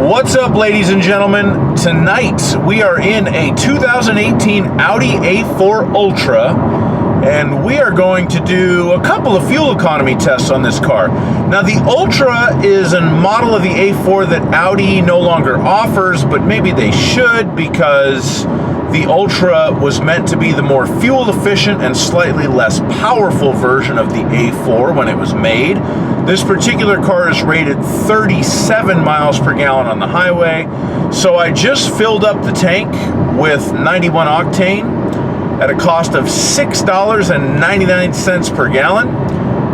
What's up, ladies and gentlemen? Tonight we are in a 2018 Audi A4 Ultra, and we are going to do a couple of fuel economy tests on this car. Now, the Ultra is a model of the A4 that Audi no longer offers, but maybe they should, because the Ultra was meant to be the more fuel efficient and slightly less powerful version of the A4 when it was made. This particular car is rated 37 miles per gallon on the highway, so I just filled up the tank with 91 octane at a cost of $6.99 per gallon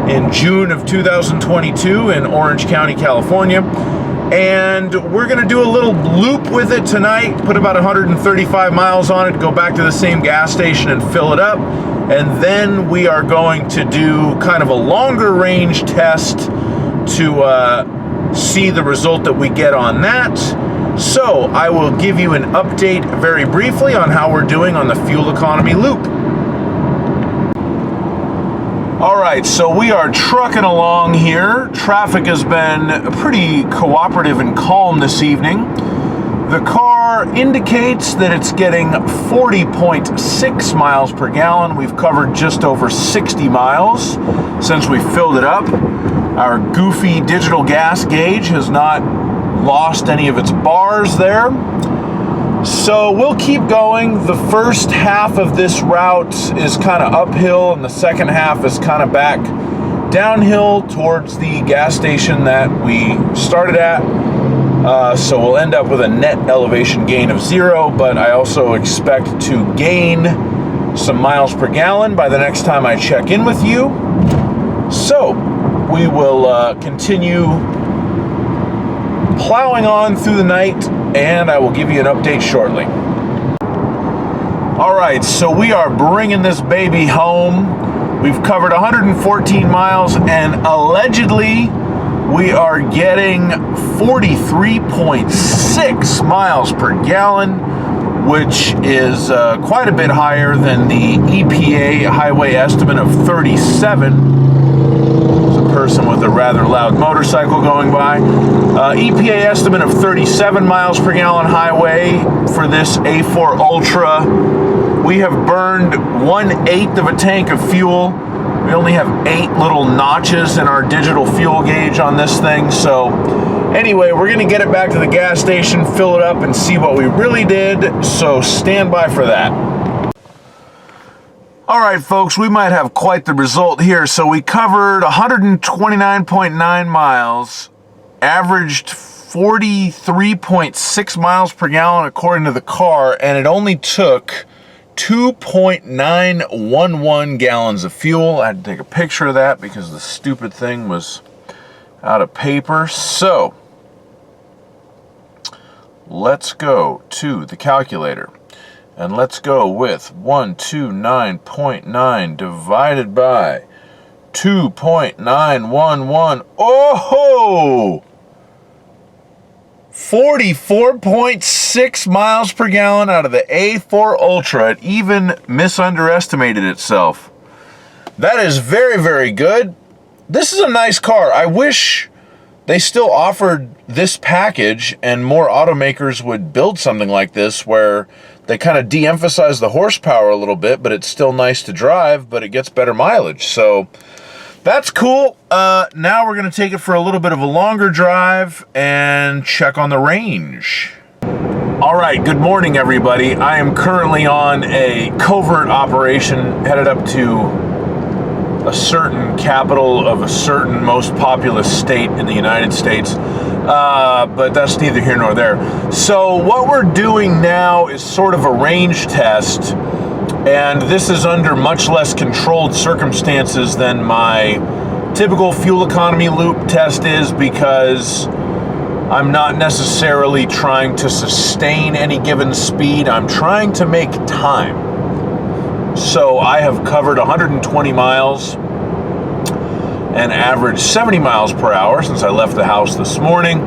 in June of 2022 in Orange County, California. And we're gonna do a little loop with it tonight, put about 135 miles on it, go back to the same gas station and fill it up. And then we are going to do kind of a longer range test to see the result that we get on that. So I will give you an update very briefly on how we're doing on the fuel economy loop. All right, so we are trucking along here. Traffic has been pretty cooperative and calm this evening. The car indicates that it's getting 40.6 miles per gallon. We've covered just over 60 miles since we filled it up. Our goofy digital gas gauge has not lost any of its bars there. So we'll keep going. The first half of this route is kind of uphill, and the second half is kind of back downhill towards the gas station that we started at. So we'll end up with a net elevation gain of 0, but I also expect to gain some miles per gallon by the next time I check in with you. So we will continue plowing on through the night, and I will give you an update shortly. All right, so we are bringing this baby home. We've covered 114 miles, and allegedly we are getting 43.6 miles per gallon, which is quite a bit higher than the EPA highway estimate of 37. Person with a rather loud motorcycle going by. EPA estimate of 37 miles per gallon highway for this A4 Ultra. We have burned 1/8 of a tank of fuel. We only have 8 little notches in our digital fuel gauge on this thing. So anyway, we're gonna get it back to the gas station, fill it up, and see what we really did. So stand by for that. All right, folks, we might have quite the result here. So we covered 129.9 miles, averaged 43.6 miles per gallon according to the car, and it only took 2.911 gallons of fuel. I had to take a picture of that because the stupid thing was out of paper. So let's go to the calculator. And let's go with 129.9 divided by 2.911. Oh! 44.6 miles per gallon out of the A4 Ultra. It even misunderestimated itself. That is very, very good. This is a nice car. I wish they still offered this package and more automakers would build something like this where they kind of de-emphasize the horsepower a little bit, but it's still nice to drive, but it gets better mileage. So that's cool. Now we're going to take it for a little bit of a longer drive and check on the range. All right, good morning, everybody. I am currently on a covert operation headed up to a certain capital of a certain most populous state in the United States. But that's neither here nor there. So what we're doing now is sort of a range test, and this is under much less controlled circumstances than my typical fuel economy loop test is, because I'm not necessarily trying to sustain any given speed. I'm trying to make time. So I have covered 120 miles and averaged 70 miles per hour since I left the house this morning.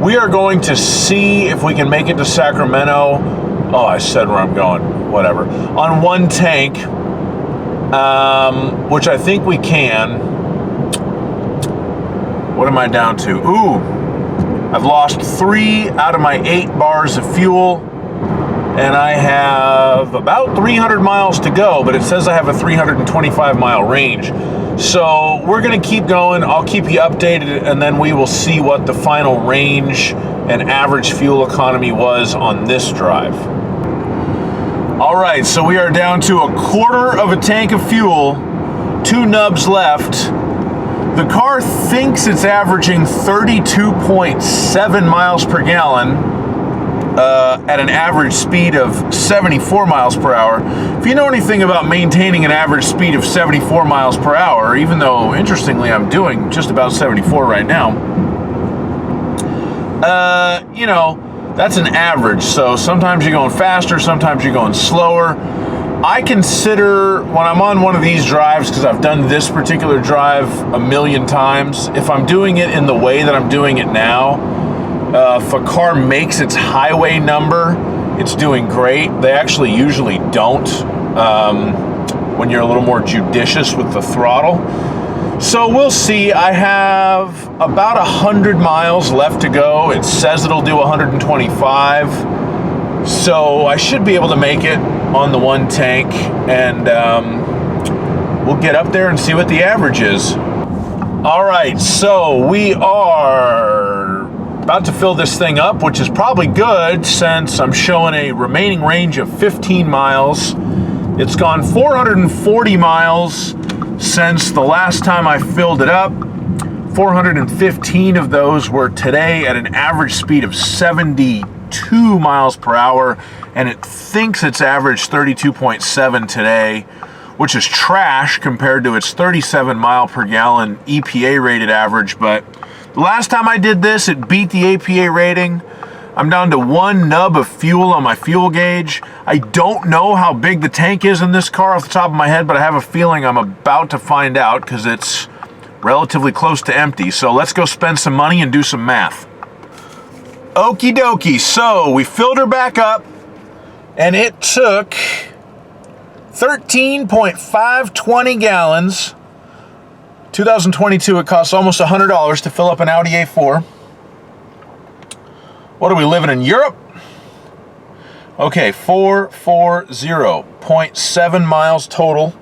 We are going to see if we can make it to Sacramento. Oh, I said where I'm going. Whatever. On one tank, which I think we can. What am I down to? Ooh, I've lost 3 out of my 8 bars of fuel, and I have about 300 miles to go, but it says I have a 325 mile range. So we're gonna keep going. I'll keep you updated, and then we will see what the final range and average fuel economy was on this drive. All right, so we are down to a quarter of a tank of fuel, 2 nubs left. The car thinks it's averaging 32.7 miles per gallon at an average speed of 74 miles per hour. If you know anything about maintaining an average speed of 74 miles per hour, even though, interestingly, I'm doing just about 74 right now, you know, that's an average. So sometimes you're going faster, sometimes you're going slower. I consider, when I'm on one of these drives, because I've done this particular drive a million times, if I'm doing it in the way that I'm doing it now, if a car makes its highway number, it's doing great. They actually usually don't when you're a little more judicious with the throttle. So we'll see. I have about 100 miles left to go. It says it'll do 125. So I should be able to make it on the one tank, and we'll get up there and see what the average is. All right, so we are about to fill this thing up, which is probably good since I'm showing a remaining range of 15 miles. It's gone 440 miles since the last time I filled it up. 415 of those were today at an average speed of 72 miles per hour, and it thinks it's averaged 32.7 today, which is trash compared to its 37 mile per gallon EPA rated average. But the last time I did this, it beat the EPA rating. I'm down to 1 nub of fuel on my fuel gauge. I don't know how big the tank is in this car off the top of my head, but I have a feeling I'm about to find out because it's relatively close to empty. So let's go spend some money and do some math. Okie dokie, so we filled her back up, and it took 13.520 gallons. 2022, it costs almost $100 to fill up an Audi A4. What are we living in, Europe? Okay, 440.7 miles total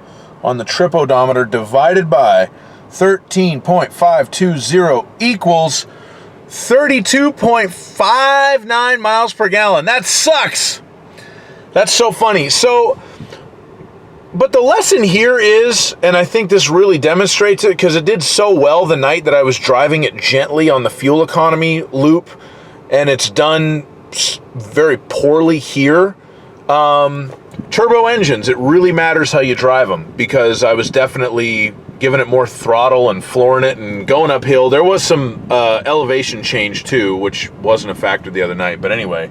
on the trip odometer divided by 13.520 equals 32.59 miles per gallon. That sucks. That's so funny. But the lesson here is, and I think this really demonstrates it because it did so well the night that I was driving it gently on the fuel economy loop, and it's done very poorly here. Turbo engines, it really matters how you drive them, because I was definitely giving it more throttle and flooring it and going uphill. There was some elevation change too, which wasn't a factor the other night. But anyway,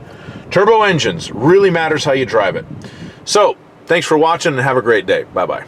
turbo engines, really matters how you drive it. So, thanks for watching and have a great day. Bye-bye.